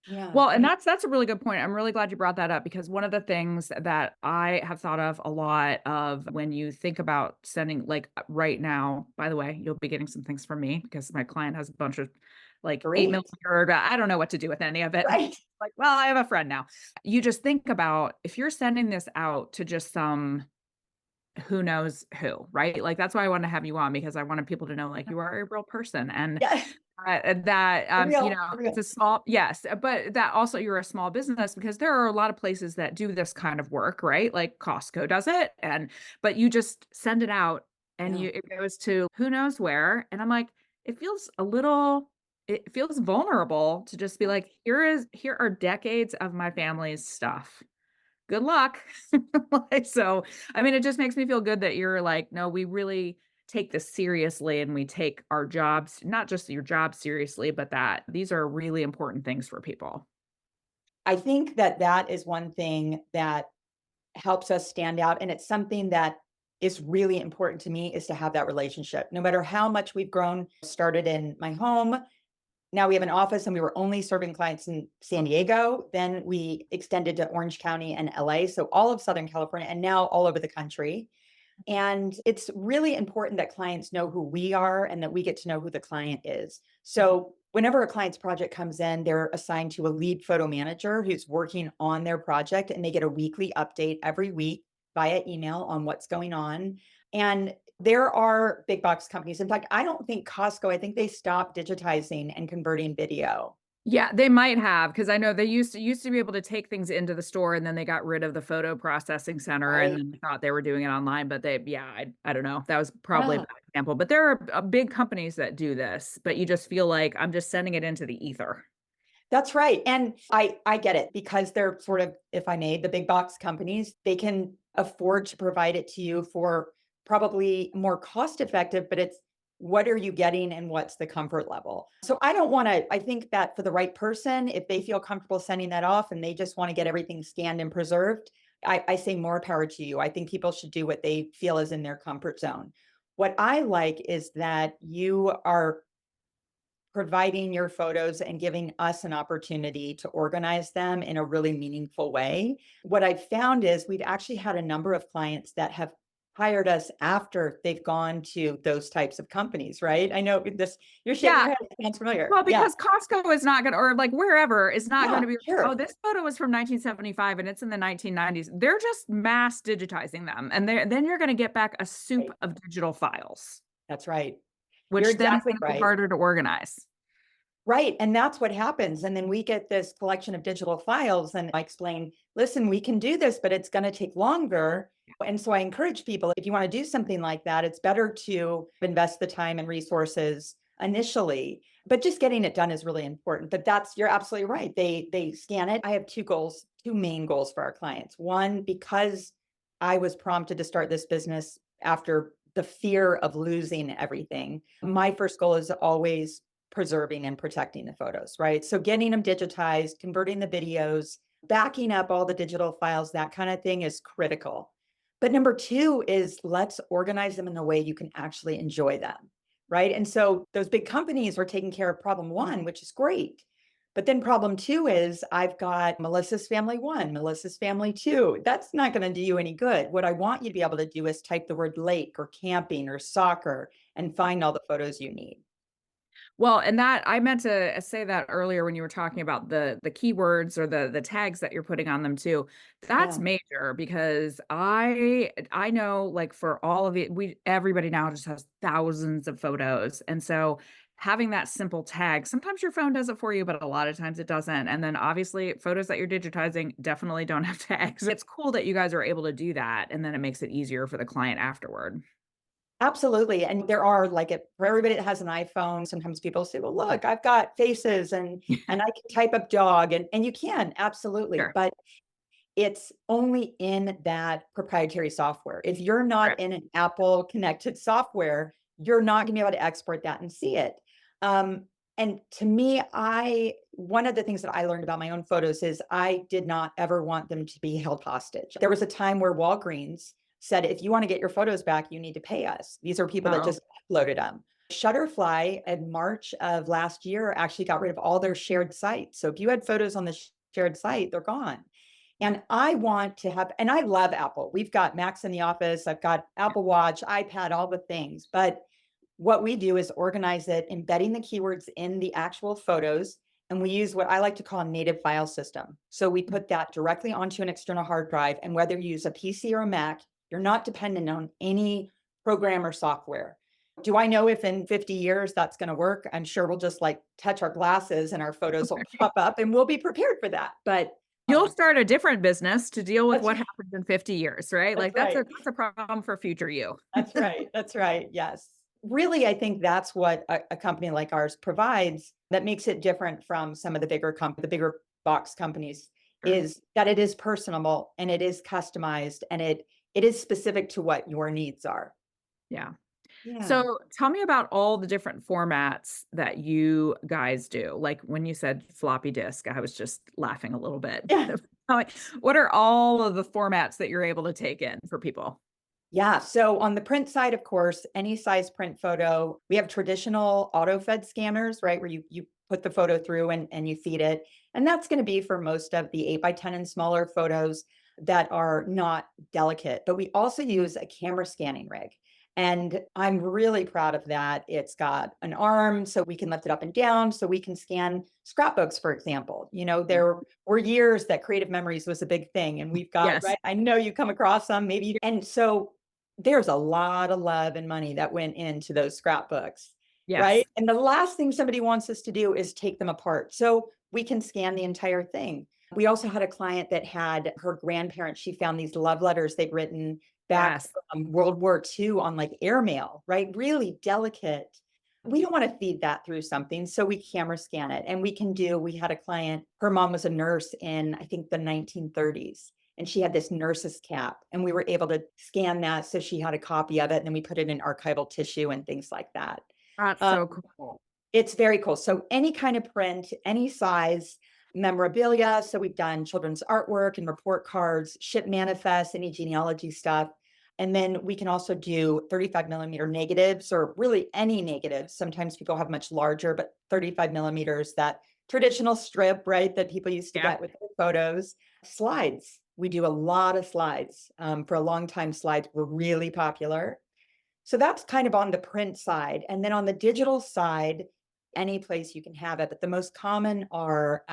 Yeah. Well, and that's a really good point. I'm really glad you brought that up because one of the things that I have thought of a lot of when you think about sending like right now, by the way, you'll be getting some things from me because my client has a bunch of like 8 million Great. word. I don't know what to do with any of it. Right. Like, well, I have a friend now. You just think about if you're sending this out to just some who knows who, right? Like that's why I want to have you on because I wanted people to know like you are a real person Yeah. that For it's real. a small yes, but that also you're a small business because there are a lot of places that do this kind of work, right? Like Costco does it but you just send it out and Yeah. it goes to who knows where and I'm like it feels a little it feels vulnerable to just be Yeah. like here are decades of my family's stuff. Good luck. Like, so, I mean, it just makes me feel good that you're like, "No, we really take this seriously and we take our jobs not just your job seriously, but that these are really important things for people." I think that that is one thing that helps us stand out. And it's something that is really important to me is to have that relationship. No matter how much we've grown, started in my home, now we have an office and we were only serving clients in San Diego. Then we extended to Orange County and LA. So all of Southern California and now all over the country. And it's really important that clients know who we are and that we get to know who the client is. So whenever a client's project comes in, they're assigned to a lead photo manager who's working on their project, and they get a weekly update every week via email on what's going on. And there are big box companies. In fact, I don't think Costco, I think they stopped digitizing and converting video. Yeah, they might have, because I know they used to be able to take things into the store, and then they got rid of the photo processing center, and Right. then they thought they were doing it online, but I don't know. That was probably a Yeah. bad example. But there are big companies that do this, but you just feel like I'm just sending it into the ether. That's right. And I get it because they're sort of, if I may, the big box companies, they can afford to provide it to you for probably more cost effective, but it's what are you getting and what's the comfort level? So I don't want to, I think that for the right person, if they feel comfortable sending that off and they just want to get everything scanned and preserved, I say more power to you. I think people should do what they feel is in their comfort zone. What I like is that you are providing your photos and giving us an opportunity to organize them in a really meaningful way. What I've found is we've actually had a number of clients that have hired us after they've gone to those types of companies, right? I know this, you're shaking Yeah. your head, it sounds familiar. Well, Yeah. because Costco is not going to, or like wherever is not going Yeah, to be, oh, sure. this photo was from 1975 and it's in the 1990s. They're just mass digitizing them. And then you're going to get back a soup Right. of digital files, That's right. You're which then is exactly going to be right. harder to organize. Right. And that's what happens. And then we get this collection of digital files, and I explain, listen, we can do this, but it's going to take longer. And so I encourage people, if you want to do something like that, it's better to invest the time and resources initially. But just getting it done is really important. But you're absolutely right. They scan it. I have two main goals for our clients. One, because I was prompted to start this business after the fear of losing everything. My first goal is always preserving and protecting the photos, right? So getting them digitized, converting the videos, backing up all the digital files, that kind of thing is critical. But number two is let's organize them in a way you can actually enjoy them, right? And so those big companies are taking care of problem one, which is great. But then problem two is I've got Melissa's family one, Melissa's family two. That's not going to do you any good. What I want you to be able to do is type the word lake or camping or soccer and find all the photos you need. Well, and that I meant to say that earlier when you were talking about the keywords or the tags that you're putting on them too. That's Yeah. major because I know like for all of it, everybody now just has thousands of photos. And so having that simple tag, sometimes your phone does it for you, but a lot of times it doesn't. And then obviously photos that you're digitizing definitely don't have tags. It's cool that you guys are able to do that. And then it makes it easier for the client afterward. Absolutely. And there are like it for everybody that has an iPhone, sometimes people say, well, look, I've got faces and I can type up dog and you can absolutely, Sure. but it's only in that proprietary software. If you're not Right. in an Apple connected software, you're not gonna be able to export that and see it. And to me, one of the things that I learned about my own photos is I did not ever want them to be held hostage. There was a time where Walgreens said, if you want to get your photos back, you need to pay us. These are people that Oh, just uploaded them. Shutterfly in March of last year actually got rid of all their shared sites. So if you had photos on the shared site, they're gone. And I want to have, and I love Apple. We've got Macs in the office. I've got Apple Watch, iPad, all the things. But what we do is organize it, embedding the keywords in the actual photos. And we use what I like to call a native file system. So we put that directly onto an external hard drive. And whether you use a PC or a Mac, you're not dependent on any program or software. Do I know if in 50 years that's going to work? I'm sure we'll just like touch our glasses and our photos will pop up and we'll be prepared for that. But you'll start a different business to deal with that's what right. happens in 50 years, right? That's Like right. that's a problem for future you. That's right. That's right. Yes. Really, I think that's what a company like ours provides that makes it different from some of the bigger box companies Sure. is that it is personable and it is customized and it is specific to what your needs are. Yeah. Yeah. So tell me about all the different formats that you guys do. Like when you said floppy disk, I was just laughing a little bit. Yeah. Like, what are all of the formats that you're able to take in for people? Yeah. So on the print side, of course, any size print photo, we have traditional auto fed scanners, right? Where you put the photo through and you feed it. And that's going to be for most of the 8x10 and smaller photos that are not delicate. But we also use a camera scanning rig. And I'm really proud of that. It's got an arm so we can lift it up and down, so we can scan scrapbooks, for example. There were years that creative memories was a big thing. And we've got, Yes. right? I know you come across some, maybe. And so there's a lot of love and money that went into those scrapbooks, Yes. right? And the last thing somebody wants us to do is take them apart. So we can scan the entire thing. We also had a client that had her grandparents, she found these love letters they'd written back Yes. from World War II on like airmail, right? Really delicate. We don't want to feed that through something. So we camera scan it. And we had a client, her mom was a nurse in, I think, the 1930s. And she had this nurse's cap. And we were able to scan that. So she had a copy of it. And then we put it in archival tissue and things like that. That's Um, so cool. it's very cool. So any kind of print, any size, memorabilia. So we've done children's artwork and report cards, ship manifests, any genealogy stuff. And then we can also do 35 millimeter negatives, or really any negatives. Sometimes people have much larger, but 35 millimeters, that traditional strip, right, that people used to Yeah. get with their photos. Slides. We do a lot of slides. For a long time, slides were really popular. So that's kind of on the print side. And then on the digital side, any place you can have it. But the most common are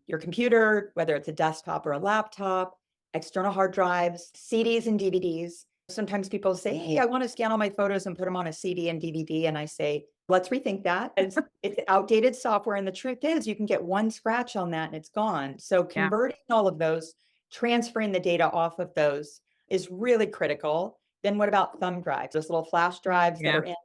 your computer, whether it's a desktop or a laptop, external hard drives, CDs and DVDs. Sometimes people say, hey, I want to scan all my photos and put them on a CD and DVD. And I say, let's rethink that. It's outdated software. And the truth is, you can get one scratch on that and it's gone. So Yeah. converting all of those, transferring the data off of those is really critical. Then what about thumb drives? Those little flash drives that Yeah. are in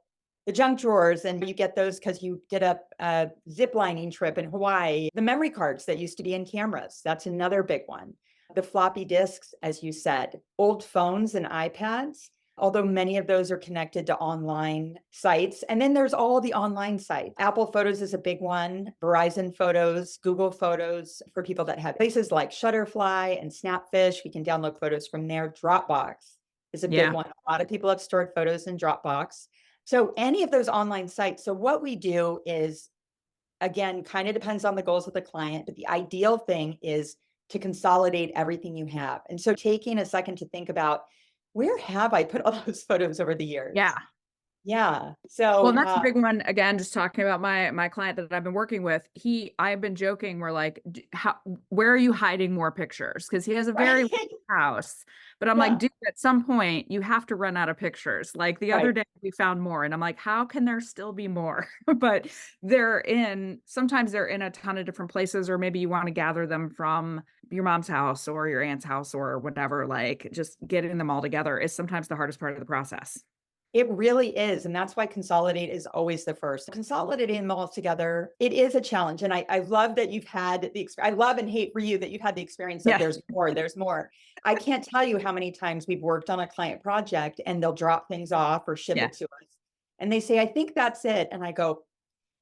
the junk drawers, and you get those because you did a zip lining trip in Hawaii. The memory cards that used to be in cameras, that's another big one. The floppy disks, as you said, old phones and iPads, although many of those are connected to online sites. And then there's all the online sites. Apple Photos is a big one, Verizon Photos, Google Photos for people that have places like Shutterfly and Snapfish. We can download photos from there. Dropbox is a big one. A lot of people have stored photos in Dropbox. So any of those online sites. So what we do is, again, kind of depends on the goals of the client, but the ideal thing is to consolidate everything you have. And so taking a second to think about, where have I put all those photos over the years? Yeah. Yeah. Well, So and that's a big one. Again, just talking about my client that I've been working with, I've been joking, we're like, where are you hiding more pictures? Because he has a very right. large house. But I'm Yeah. like, dude, at some point you have to run out of pictures. Like the other Right. day we found more, and I'm like, how can there still be more? But sometimes they're in a ton of different places, or maybe you want to gather them from your mom's house or your aunt's house or whatever. Like just getting them all together is sometimes the hardest part of the process. It really is. And that's why consolidate is always the first. Consolidating them all together, it is a challenge. And I love that you've had the experience. I love and hate for you that you've had the experience of Yeah. there's more, there's more. I can't tell you how many times we've worked on a client project and they'll drop things off or ship Yeah. it to us. And they say, I think that's it. And I go,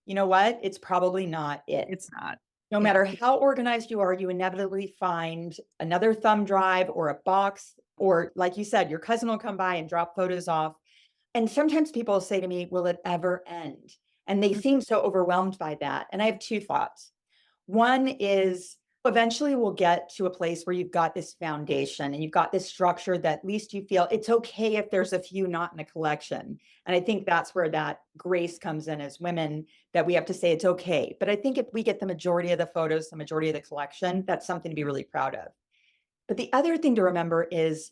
you know what? It's probably not it. It's not. No matter how organized you are, you inevitably find another thumb drive or a box, or like you said, your cousin will come by and drop photos off. And sometimes people say to me, will it ever end? And they seem so overwhelmed by that. And I have two thoughts. One is, eventually we'll get to a place where you've got this foundation and you've got this structure that at least you feel it's okay if there's a few not in a collection. And I think that's where that grace comes in as women, that we have to say it's okay. But I think if we get the majority of the photos, the majority of the collection, that's something to be really proud of. But the other thing to remember is,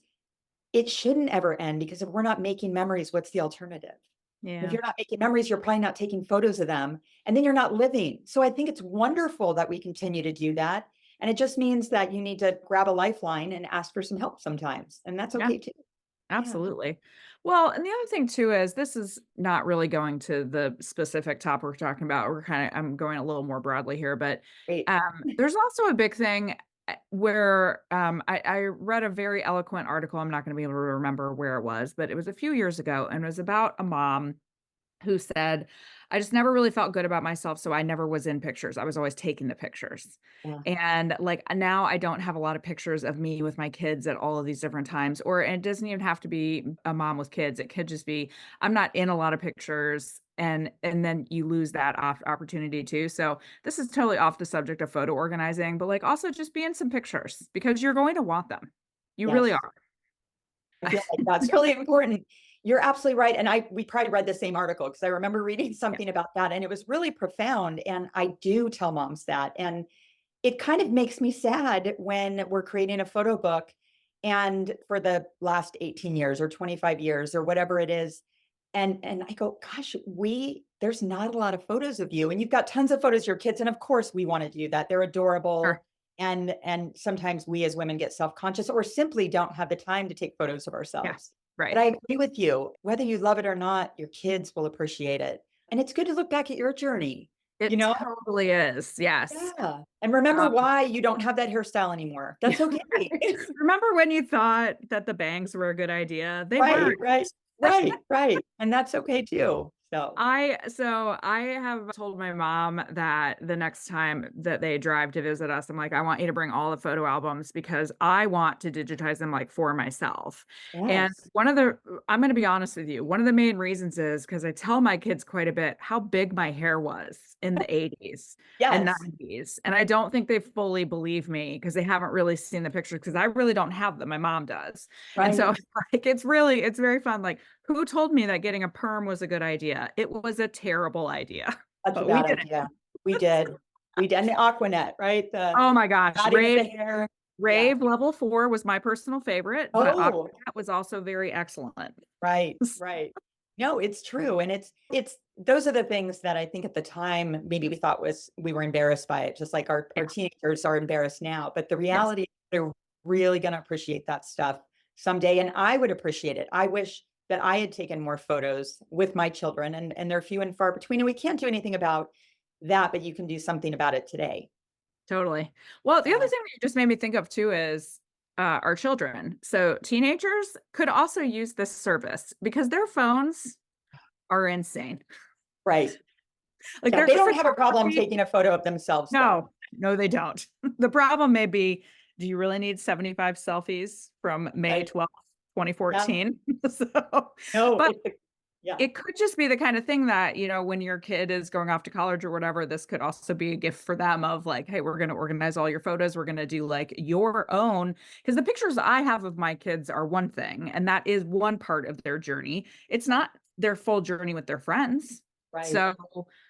it shouldn't ever end, because if we're not making memories, what's the alternative? If Yeah. you're not making memories, you're probably not taking photos of them, and then you're not living. So I think it's wonderful that we continue to do that. And it just means that you need to grab a lifeline and ask for some help sometimes. And that's Yeah. okay too. Yeah. Absolutely. Well, and the other thing too is, this is not really going to the specific topic we're talking about. I'm going a little more broadly here, but Great. there's also a big thing where I read a very eloquent article. I'm not going to be able to remember where it was, but it was a few years ago, and it was about a mom who said, "I just never really felt good about myself, so I never was in pictures. I was always taking the pictures." Yeah. And, like, now I don't have a lot of pictures of me with my kids at all of these different times, or and it doesn't even have to be a mom with kids. It could just be I'm not in a lot of pictures, and then you lose that opportunity too. So, this is totally off the subject of photo organizing, but, like, also just be in some pictures because you're going to want them. You really Yes. are. I feel like that's really important. You're absolutely right. And we probably read the same article because I remember reading Yeah. something about that and it was really profound. And I do tell moms that. And it kind of makes me sad when we're creating a photo book and for the last 18 years or 25 years or whatever it is. And I go, gosh, there's not a lot of photos of you. And you've got tons of photos of your kids. And of course we want to do that. They're Sure. adorable. And sometimes we as women get self-conscious or simply don't have the time to take photos of Yeah. ourselves. But Right. I agree with you. Whether you love it or not, your kids will appreciate it. And it's good to look back at your journey, you It know? totally is. Yes. Yeah. And remember Um why you don't have that hairstyle anymore. That's okay. Right. Remember when you thought that the bangs were a good idea? They Right, weren't. right, right, right. And that's okay too. So, I have told my mom that the next time that they drive to visit us, I'm like, "I want you to bring all the photo albums because I want to digitize them, like, for myself." And yes. one of the I'm gonna be honest with you, one of the main reasons is because I tell my kids quite a bit how big my hair was in the '80s and Yes. '90s, and I don't think they fully believe me because they haven't really seen the pictures because I really don't have them, my mom does. And so, Right. like, it's very fun, like, who told me that getting a perm was a good idea? It was a terrible idea, That's a but we bad did it. idea. We did. We did. And the Aquanet, right? The Oh my gosh, adding of the hair. Yeah. Rave level 4 was my personal favorite, but Oh, Aquanet was also very excellent. right, right. No, it's true. And it's those are the things that I think at the time maybe we were embarrassed by it, just like Yeah, our teenagers are embarrassed now. But the yes, reality is they're really gonna appreciate that stuff someday. And I would appreciate it. I wish that I had taken more photos with my children and they're few and far between. And we can't do anything about that, but you can do something about it today. totally. Well, the other Yeah. thing that you just made me think of too is, our children. So, teenagers could also use this service because their phones are insane. Right. Like, Yeah. their They don't have a problem photography. taking a photo of themselves though. No, no, they don't. The problem may be, do you really need 75 selfies from Right. May 12th, Yeah. 2014? So, No, but yeah. it could just be the kind of thing that, when your kid is going off to college or whatever, this could also be a gift for them of like, hey, we're going to organize all your photos. We're going to do like your own, because the pictures I have of my kids are one thing, and that is one part of their journey. It's not their full journey with their friends. Right. So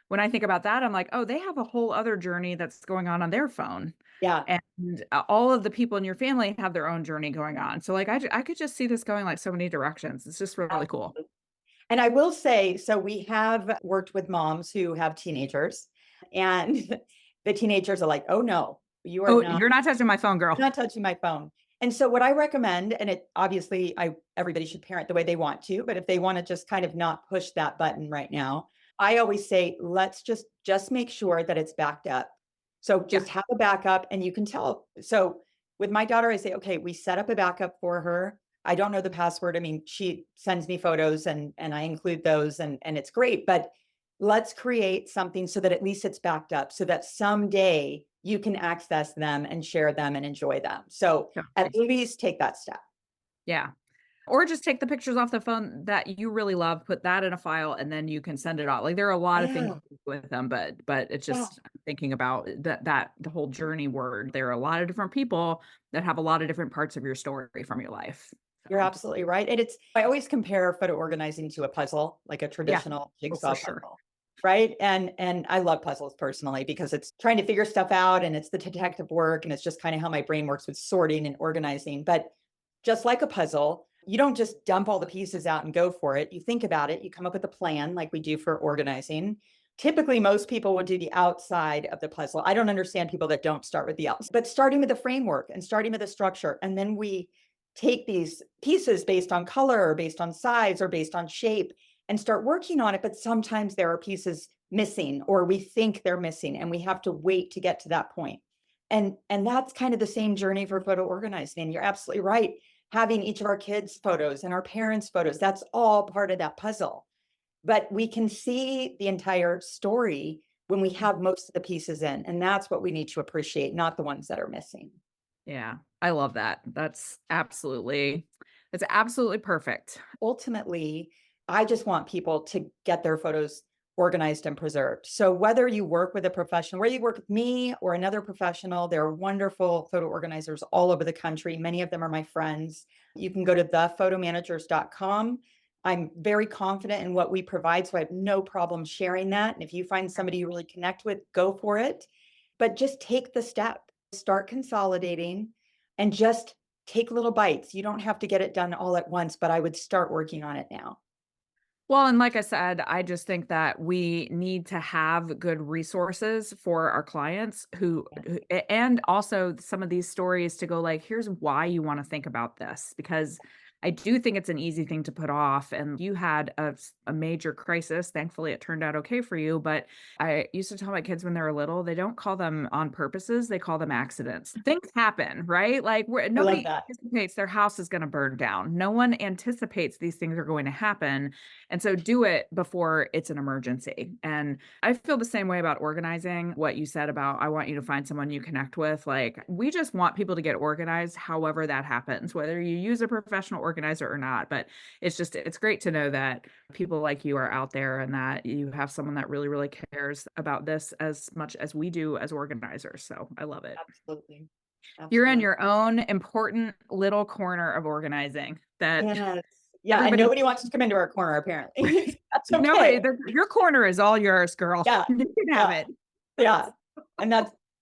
when I think about that, I'm like, oh, they have a whole other journey that's going on their phone. Yeah. And all of the people in your family have their own journey going on. So like, I could just see this going like so many directions. It's just really cool. Absolutely. And I will say, so we have worked with moms who have teenagers, and the teenagers are like, "Oh no, you are Oh, not you're not touching my phone, girl. not touching my phone." And so what I recommend, and it obviously everybody should parent the way they want to, but if they want to just kind of not push that button right now, I always say, let's just make sure that it's backed up. So Yeah. just have a backup and you can tell. So with my daughter, I say, okay, we set up a backup for her. I don't know the password. I mean, she sends me photos and I include those and it's great, but let's create something so that at least it's backed up so that someday you can access them and share them and enjoy them. So at Totally. least take that step. Yeah. Or just take the pictures off the phone that you really love, put that in a file, and then you can send it out. Like there are a lot of things Yeah. with them, but it's Yeah. just thinking about that the whole journey word. There are a lot of different people that have a lot of different parts of your story from your life. You're So absolutely right. And I always compare photo organizing to a puzzle, like a yeah, traditional oh, for jigsaw sure. puzzle. Right. And I love puzzles personally because it's trying to figure stuff out and it's the detective work and it's just kind of how my brain works with sorting and organizing. But just like a puzzle, you don't just dump all the pieces out and go for it. You think about it, you come up with a plan like we do for organizing. Typically, most people would do the outside of the puzzle. I don't understand people that don't start with the outside, but starting with the framework and starting with the structure. And then we take these pieces based on color or based on size or based on shape and start working on it. But sometimes there are pieces missing or we think they're missing and we have to wait to get to that point. And that's kind of the same journey for photo organizing. And you're absolutely right. Having each of our kids' photos and our parents' photos, that's all part of that puzzle. but we can see the entire story when we have most of the pieces in. And that's what we need to appreciate, not the ones that are missing. Yeah, I love that. That's absolutely perfect. Ultimately, I just want people to get their photos organized and preserved. So whether you work with a professional, whether you work with me or another professional, there are wonderful photo organizers all over the country. Many of them are my friends. You can go to thephotomanagers.com. I'm very confident in what we provide, so I have no problem sharing that. And if you find somebody you really connect with, go for it. But just take the step, start consolidating, and just take little bites. You don't have to get it done all at once, but I would start working on it now. Well, and like I said, I just think that we need to have good resources for our clients and also some of these stories to go like, here's why you want to think about this, because I do think it's an easy thing to put off. And you had a major crisis. Thankfully, it turned out okay for you. But I used to tell my kids when they were little, they don't call them on purposes, they call them accidents. Things happen, right? Like I love nobody that. anticipates their house is going to burn down. No one anticipates these things are going to happen. And so do it before it's an emergency. And I feel the same way about organizing. What you said about, I want you to find someone you connect with. Like, we just want people to get organized, however that happens, whether you use a professional organizer or not. But it's great to know that people like you are out there and that you have someone that really, really cares about this as much as we do as organizers. So I love it. Absolutely. You're in Absolutely. your own important little corner of organizing that Yes. Yeah. And everybody nobody wants to come into our corner, apparently. That's Nobody, okay. your corner is all yours, girl. Yeah. You can have Yeah. it. Yeah. And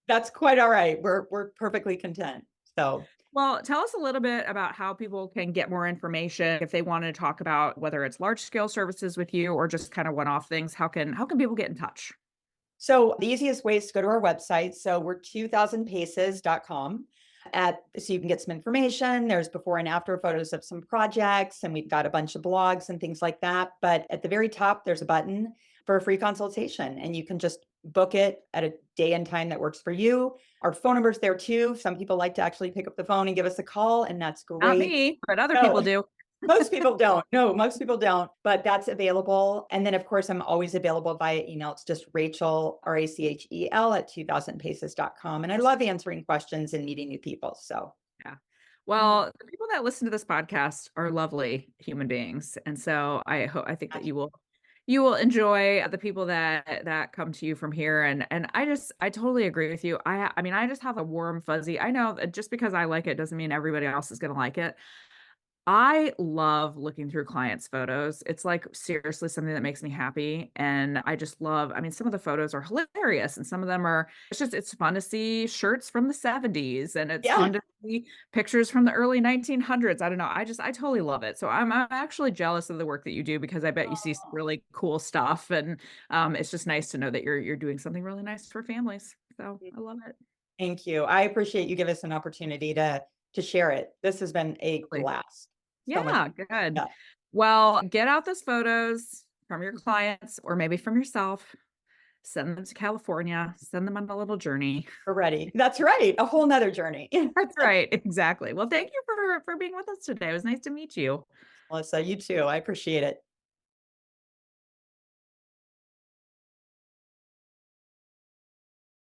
that's quite all right. We're perfectly content. So Well, tell us a little bit about how people can get more information if they want to talk about whether it's large scale services with you or just kind of one-off things. How can people get in touch? So the easiest way is to go to our website. So we're 2000paces.com so you can get some information. There's before and after photos of some projects, and we've got a bunch of blogs and things like that. But at the very top, there's a button for a free consultation, and you can just book it at a day and time that works for you. Our phone number's there too. Some people like to actually pick up the phone and give us a call, and that's Not great. me, but other No. people do. Most people don't. No, most people don't, but that's available. And then, of course, I'm always available via email. It's just Rachel, Rachel at 2000paces.com. And I love answering questions and meeting new people. So, Yeah. yeah, Well, the people that listen to this podcast are lovely human beings. And so I think that you will enjoy the people that come to you from here. And I totally agree with you. I mean, I just have a warm fuzzy. I know that just because I like it doesn't mean everybody else is going to like it. I love looking through clients' photos. It's like seriously something that makes me happy. And I just love, I mean, some of the photos are hilarious and some of them are, it's fun to see shirts from the 70s and it's yeah, fun to see pictures from the early 1900s. I don't know. I totally love it. So I'm actually jealous of the work that you do because I bet you see some really cool stuff. And it's just nice to know that you're doing something really nice for families. So I love it. thank you. I appreciate you give us an opportunity to share it. This has been a Really. blast. So much. Yeah, good. Yeah, Well, get out those photos from your clients or maybe from yourself. Send them to California. Send them on a little journey. we're ready. That's right. A whole nother journey. That's right. Exactly. Well, thank you for being with us today. It was nice to meet you. Melissa, you too. I appreciate it.